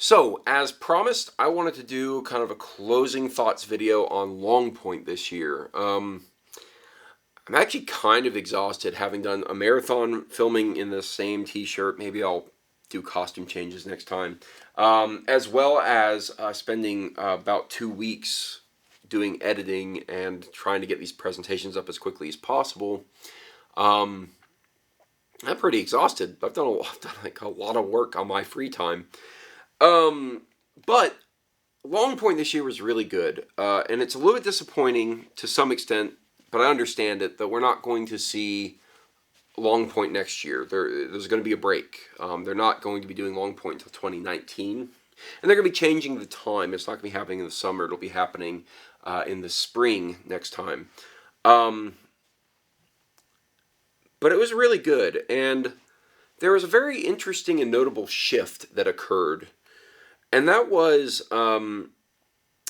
So, as promised, I wanted to do kind of a closing thoughts video on Longpoint this year. I'm actually kind of exhausted having done a marathon filming in the same t-shirt. Maybe I'll do costume changes next time. As well as spending about 2 weeks doing editing and trying to get these presentations up as quickly as possible. I'm pretty exhausted. I've done like a lot of work on my free time. But Longpoint this year was really good, and it's a little bit disappointing to some extent, but I understand it, that we're not going to see Longpoint next year. There's going to be a break. They're not going to be doing Longpoint until 2019, and they're going to be changing the time. It's not going to be happening in the summer. It'll be happening in the spring next time. But it was really good, and there was a very interesting and notable shift that occurred. And that was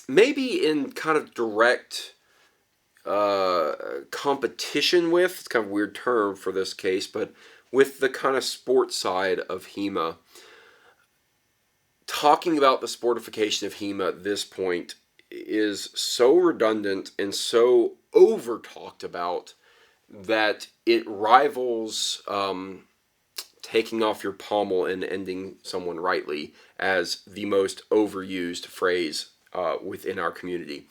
maybe in kind of direct competition with, it's kind of a weird term for this case, but with the kind of sports side of HEMA. Talking about the sportification of HEMA at this point is so redundant and so over-talked about that it rivals taking off your pommel and ending someone rightly as the most overused phrase within our community.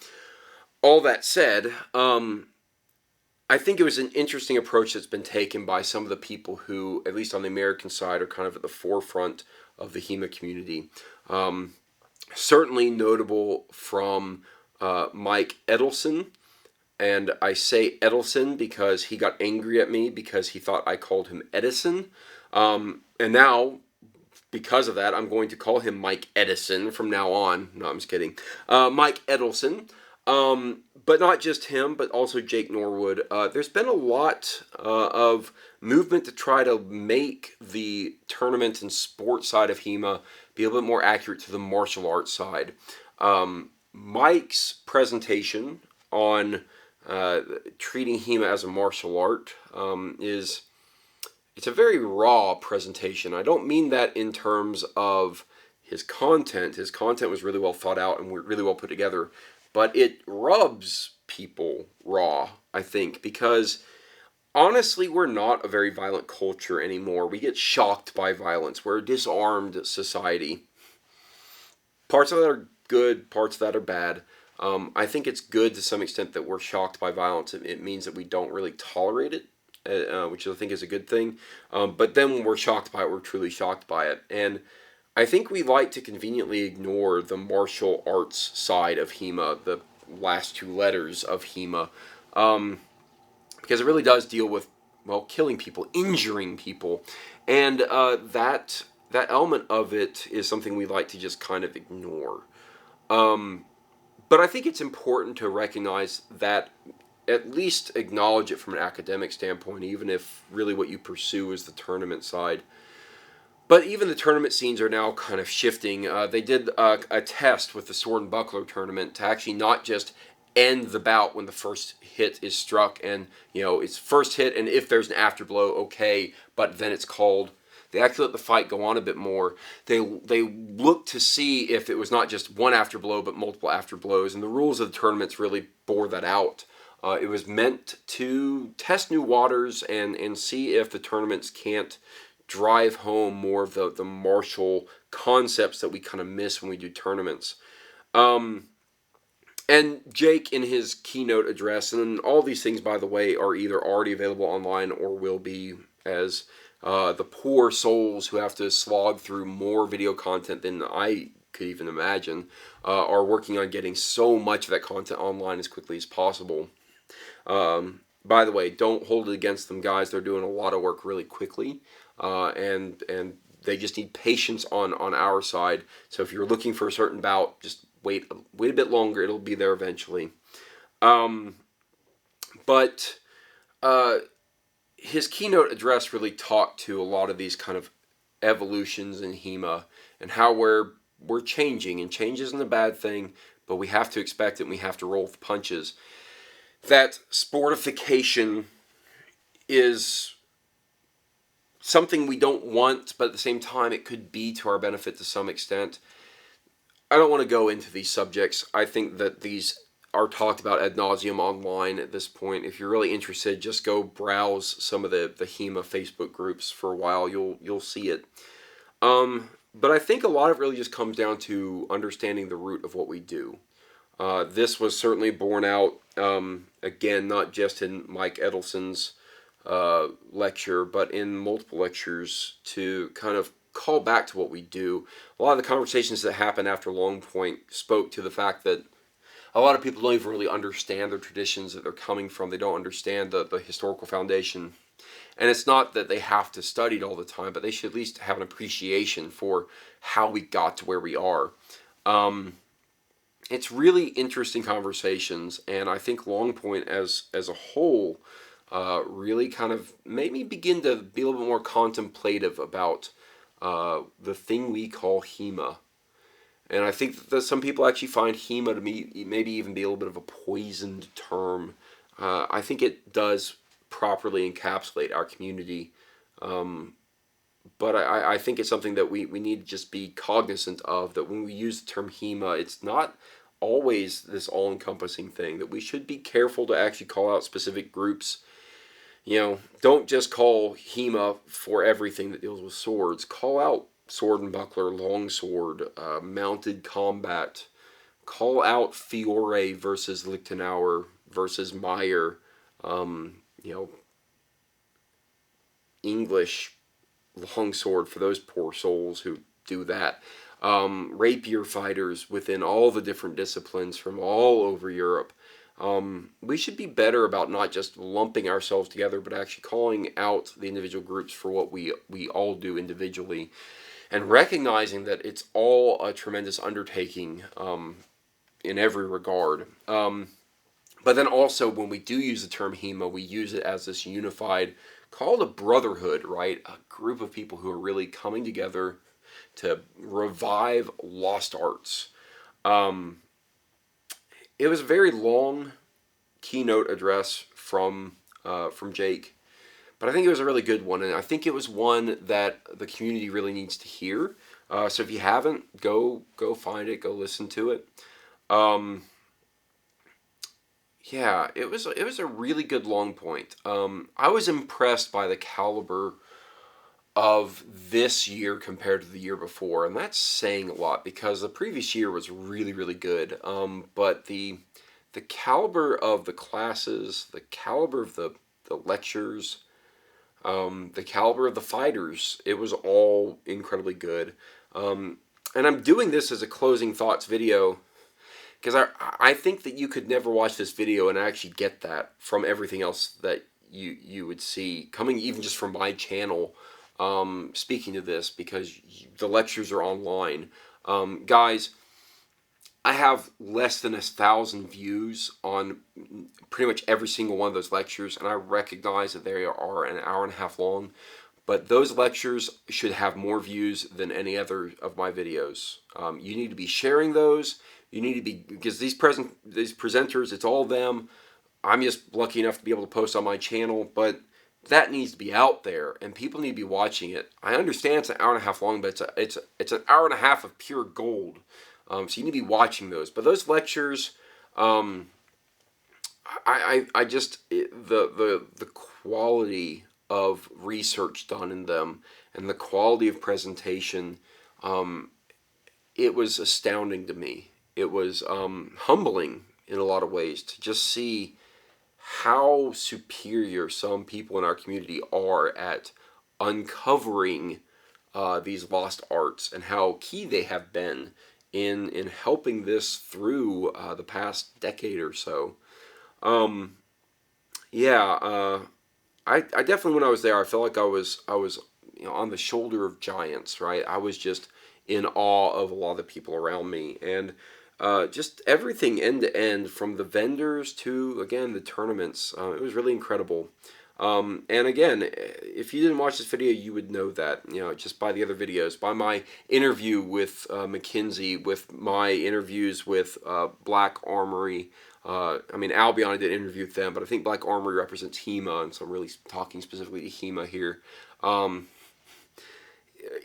All that said, I think it was an interesting approach that's been taken by some of the people who, at least on the American side, are kind of at the forefront of the HEMA community. Certainly notable from Mike Edelson. And I say Edelson because he got angry at me because he thought I called him Edison. And now, because of that, I'm going to call him Mike Edison from now on. No, I'm just kidding. Mike Edelson. But not just him, but also Jake Norwood. There's been a lot of movement to try to make the tournament and sports side of HEMA be a little bit more accurate to the martial arts side. Mike's presentation on treating HEMA as a martial art it's a very raw presentation. I don't mean that in terms of his content. His content was really well thought out and really well put together, but it rubs people raw, I think, because honestly, we're not a very violent culture anymore. We get shocked by violence. We're a disarmed society. Parts of that are good, parts of that are bad. I think it's good to some extent that we're shocked by violence. It means that we don't really tolerate it, which I think is a good thing. But then when we're shocked by it, we're truly shocked by it. And I think we like to conveniently ignore the martial arts side of HEMA, the last two letters of HEMA, because it really does deal with, well, killing people, injuring people. And that element of it is something we like to just kind of ignore. But I think it's important to recognize that, at least acknowledge it from an academic standpoint, even if really what you pursue is the tournament side. But even the tournament scenes are now kind of shifting. They did a test with the Sword and Buckler tournament to actually not just end the bout when the first hit is struck and, it's first hit, and if there's an afterblow, okay, but then it's called. They actually let the fight go on a bit more. They looked to see if it was not just one afterblow, but multiple afterblows, and the rules of the tournaments really bore that out. It was meant to test new waters and see if the tournaments can't drive home more of the martial concepts that we kind of miss when we do tournaments. And Jake, in his keynote address, and all these things, by the way, are either already available online or will be, as the poor souls who have to slog through more video content than I could even imagine are working on getting so much of that content online as quickly as possible. By the way, don't hold it against them, guys. They're doing a lot of work really quickly, and they just need patience on our side. So if you're looking for a certain bout, just wait a bit longer. It'll be there eventually. But his keynote address really talked to a lot of these kind of evolutions in HEMA and how we're changing, and change isn't a bad thing, but we have to expect it and we have to roll with the punches. That sportification is something we don't want, but at the same time it could be to our benefit to some extent. I don't want to go into these subjects. I think that these are talked about ad nauseum online at this point. If you're really interested, just go browse some of the HEMA Facebook groups for a while. You'll see it. But I think a lot of it really just comes down to understanding the root of what we do. This was certainly borne out, again, not just in Mike Edelson's lecture, but in multiple lectures to kind of call back to what we do. A lot of the conversations that happened after Longpoint spoke to the fact that a lot of people don't even really understand the traditions that they're coming from. They don't understand the historical foundation. And it's not that they have to study it all the time, but they should at least have an appreciation for how we got to where we are. It's really interesting conversations, and I think Longpoint as a whole really kind of made me begin to be a little bit more contemplative about the thing we call HEMA. And I think that some people actually find HEMA to maybe even be a little bit of a poisoned term. I think it does properly encapsulate our community. But I think it's something that we need to just be cognizant of, that when we use the term HEMA, it's not always this all-encompassing thing, that we should be careful to actually call out specific groups. Don't just call HEMA for everything that deals with swords. Call out sword and buckler, longsword, mounted combat. Call out Fiore versus Lichtenauer versus Meyer. English longsword for those poor souls who do that. Rapier fighters within all the different disciplines from all over Europe. We should be better about not just lumping ourselves together, but actually calling out the individual groups for what we all do individually, and recognizing that it's all a tremendous undertaking in every regard. But then also, when we do use the term HEMA, we use it as this unified, called a brotherhood, right? A group of people who are really coming together to revive lost arts. It was a very long keynote address from Jake, but I think it was a really good one, and I think it was one that the community really needs to hear. So if you haven't, go find it, go listen to it. Yeah, it was a really good Longpoint. I was impressed by the caliber of this year compared to the year before, and that's saying a lot because the previous year was really, really good. But the caliber of the classes, the caliber of the lectures, the caliber of the fighters, it was all incredibly good. And I'm doing this as a closing thoughts video because I think that you could never watch this video and actually get that from everything else that you would see coming even just from my channel. Speaking to this, because the lectures are online. Guys, I have less than 1,000 views on pretty much every single one of those lectures, and I recognize that they are an hour and a half long, but those lectures should have more views than any other of my videos. You need to be sharing those. You need to be, because these presenters, it's all them. I'm just lucky enough to be able to post on my channel, but that needs to be out there, and people need to be watching it. I understand it's an hour and a half long, but it's an hour and a half of pure gold. So you need to be watching those. But those lectures, the quality of research done in them and the quality of presentation, it was astounding to me. It was humbling in a lot of ways to just see how superior some people in our community are at uncovering these lost arts, and how key they have been in helping this through the past decade or so. I definitely, when I was there, I felt like I was on the shoulder of giants, right? I was just in awe of a lot of the people around me, and just everything end to end, from the vendors to, again, the tournaments. It was really incredible. And again, if you didn't watch this video, you would know that, just by the other videos, by my interview with McKinsey, with my interviews with Black Armory. Albion, I did an interview with them, but I think Black Armory represents HEMA, and so I'm really talking specifically to HEMA here.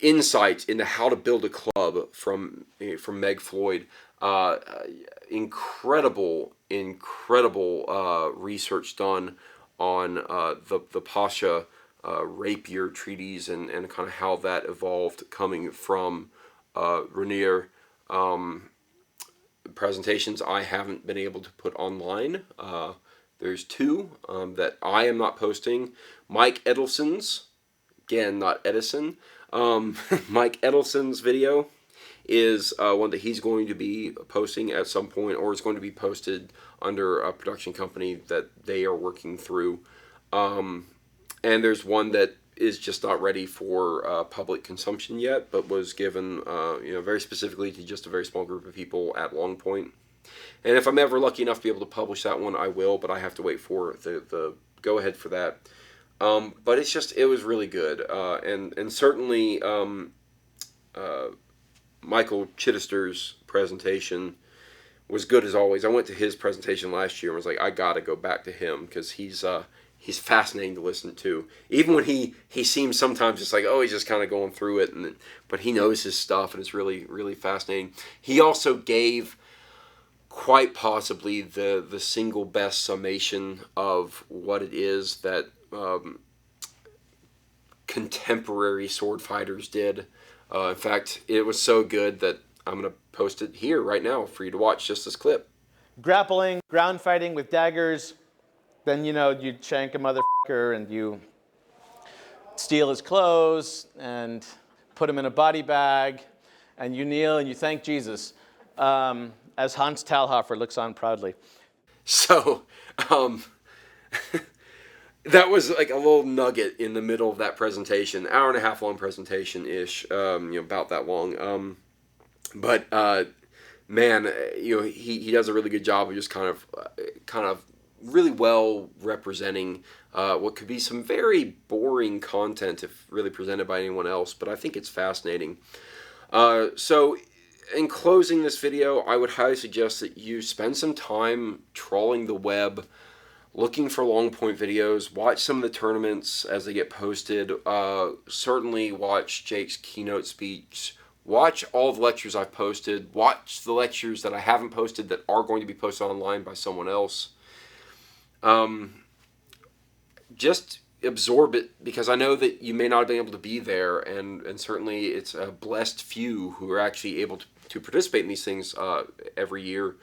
insights into how to build a club from Meg Floyd. Uh, incredible research done on the Pasha rapier treaties and kind of how that evolved coming from Rainier. Presentations I haven't been able to put online. There's two that I am not posting. Mike Edelson's, again, not Edison. Mike Edelson's video is one that he's going to be posting at some point, or is going to be posted under a production company that they are working through. And there's one that is just not ready for public consumption yet, but was given very specifically to just a very small group of people at Longpoint. And if I'm ever lucky enough to be able to publish that one, I will, but I have to wait for the go ahead for that. But it was really good, and certainly Michael Chittister's presentation was good as always. I went to his presentation last year and was like, I gotta go back to him because he's fascinating to listen to. Even when he seems sometimes just like, oh, he's just kind of going through it, but he knows his stuff, and it's really, really fascinating. He also gave quite possibly the single best summation of what it is that contemporary sword fighters did. In fact, it was so good that I'm going to post it here right now for you to watch just this clip. Grappling, ground fighting with daggers. Then, you shank a motherfucker and you steal his clothes and put him in a body bag, and you kneel and you thank Jesus, as Hans Talhofer looks on proudly. So, that was like a little nugget in the middle of that presentation, hour and a half long presentation-ish, about that long. But man, he does a really good job of just kind of really well representing what could be some very boring content if really presented by anyone else, but I think it's fascinating. So in closing this video, I would highly suggest that you spend some time trawling the web, looking for Longpoint videos, watch some of the tournaments as they get posted, certainly watch Jake's keynote speech, watch all the lectures I've posted, watch the lectures that I haven't posted that are going to be posted online by someone else. Just absorb it, because I know that you may not have been able to be there, and certainly it's a blessed few who are actually able to participate in these things every year.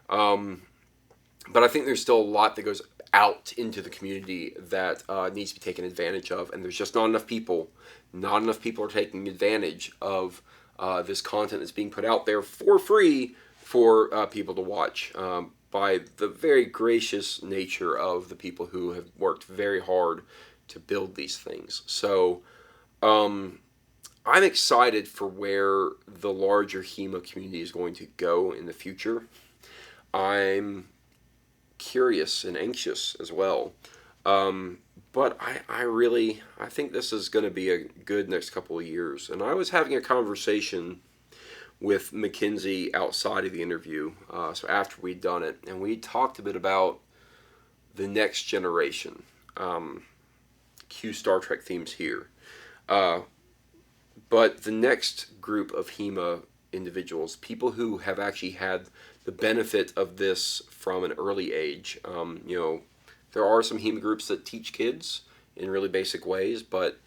But I think there's still a lot that goes out into the community that needs to be taken advantage of, and there's just not enough people. Not enough people are taking advantage of this content that's being put out there for free for people to watch. By the very gracious nature of the people who have worked very hard to build these things. So I'm excited for where the larger HEMA community is going to go in the future. I'm curious and anxious as well. But I think this is going to be a good next couple of years. And I was having a conversation with Mackenzie outside of the interview, so after we'd done it, and we talked a bit about the next generation. Cue Star Trek themes here. But the next group of HEMA individuals, people who have actually had the benefit of this from an early age. There are some HEMA groups that teach kids in really basic ways, but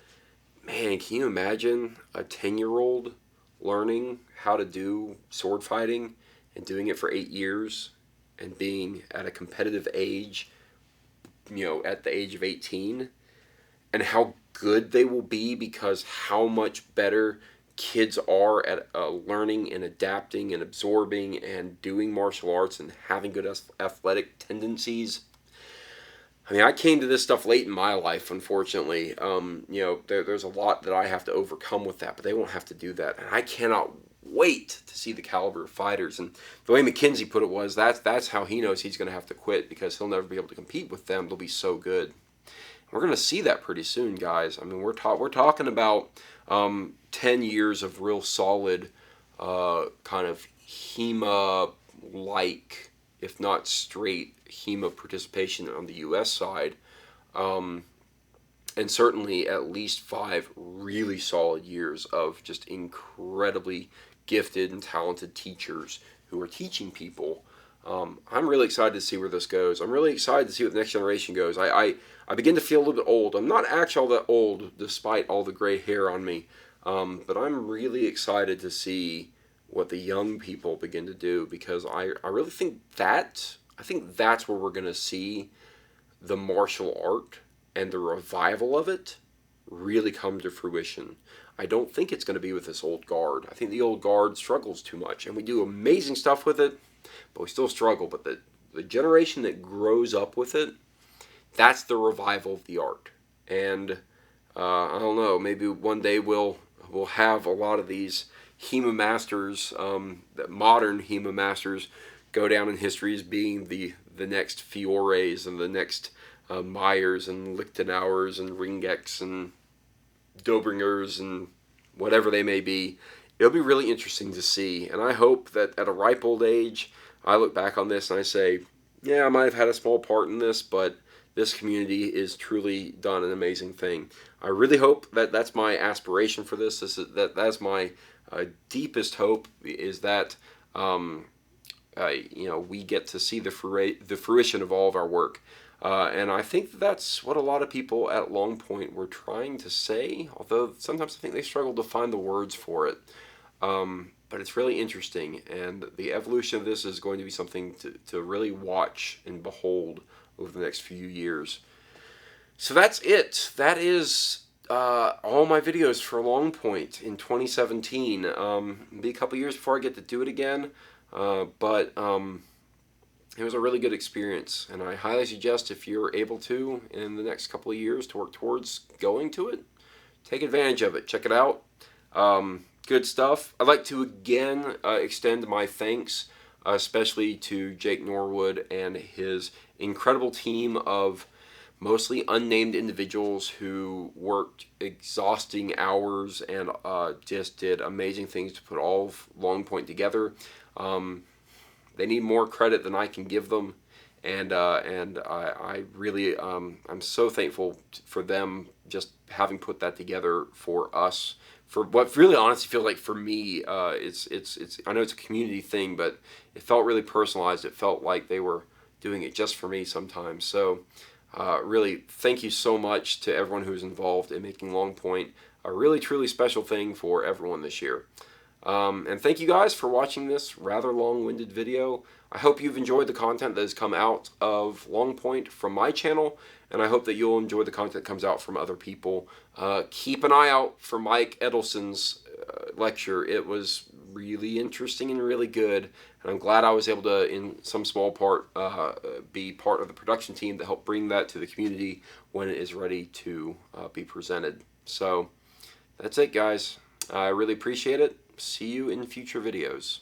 man, can you imagine a 10-year-old learning how to do sword fighting and doing it for 8 years and being at a competitive age, at the age of 18, and how good they will be because how much better kids are at learning and adapting and absorbing and doing martial arts and having good athletic tendencies. I mean, I came to this stuff late in my life, unfortunately. There's a lot that I have to overcome with that, but they won't have to do that. And I cannot wait to see the caliber of fighters. And the way Mackenzie put it was, that's how he knows he's going to have to quit, because he'll never be able to compete with them. They'll be so good. We're going to see that pretty soon, guys. I mean, we're talking about 10 years of real solid kind of HEMA-like, if not straight HEMA participation on the U.S. side. and certainly at least 5 really solid years of just incredibly gifted and talented teachers who are teaching people. I'm really excited to see where this goes. I'm really excited to see what the next generation goes. I begin to feel a little bit old. I'm not actually all that old, despite all the gray hair on me. But I'm really excited to see what the young people begin to do, because I really think that's where we're going to see the martial art and the revival of it really come to fruition. I don't think it's going to be with this old guard. I think the old guard struggles too much, and we do amazing stuff with it, but we still struggle. But the generation that grows up with it, that's the revival of the art. And I don't know, maybe one day we'll have a lot of these HEMA masters, the modern HEMA masters, go down in history as being the next Fiores and the next Myers and Lichtenauers and Ringecks and Dobringers and whatever they may be. It'll be really interesting to see, and I hope that at a ripe old age, I look back on this and I say, yeah, I might have had a small part in this, but this community is truly done an amazing thing. I really hope that that's my aspiration for this. That's my deepest hope, is that we get to see the fruition of all of our work. And I think that's what a lot of people at Longpoint were trying to say, although sometimes I think they struggle to find the words for it. But it's really interesting, and the evolution of this is going to be something to really watch and behold over the next few years. So that's it. That is all my videos for Longpoint in 2017. It'll be a couple years before I get to do it again, but it was a really good experience, and I highly suggest, if you're able to in the next couple of years to work towards going to it, take advantage of it. Check it out. Good stuff. I'd like to again extend my thanks, especially to Jake Norwood and his incredible team of mostly unnamed individuals who worked exhausting hours and just did amazing things to put all of Longpoint together. They need more credit than I can give them, and I really I'm so thankful for them just having put that together for us. For what really honestly feels like, for me, it's I know it's a community thing, but it felt really personalized. It felt like they were doing it just for me sometimes. So really, thank you so much to everyone who was involved in making Longpoint a really truly special thing for everyone this year. And thank you guys for watching this rather long-winded video. I hope you've enjoyed the content that has come out of Longpoint from my channel, and I hope that you'll enjoy the content that comes out from other people. Keep an eye out for Mike Edelson's lecture. It was really interesting and really good, and I'm glad I was able to, in some small part, be part of the production team to help bring that to the community when it is ready to be presented. So that's it, guys. I really appreciate it. See you in future videos.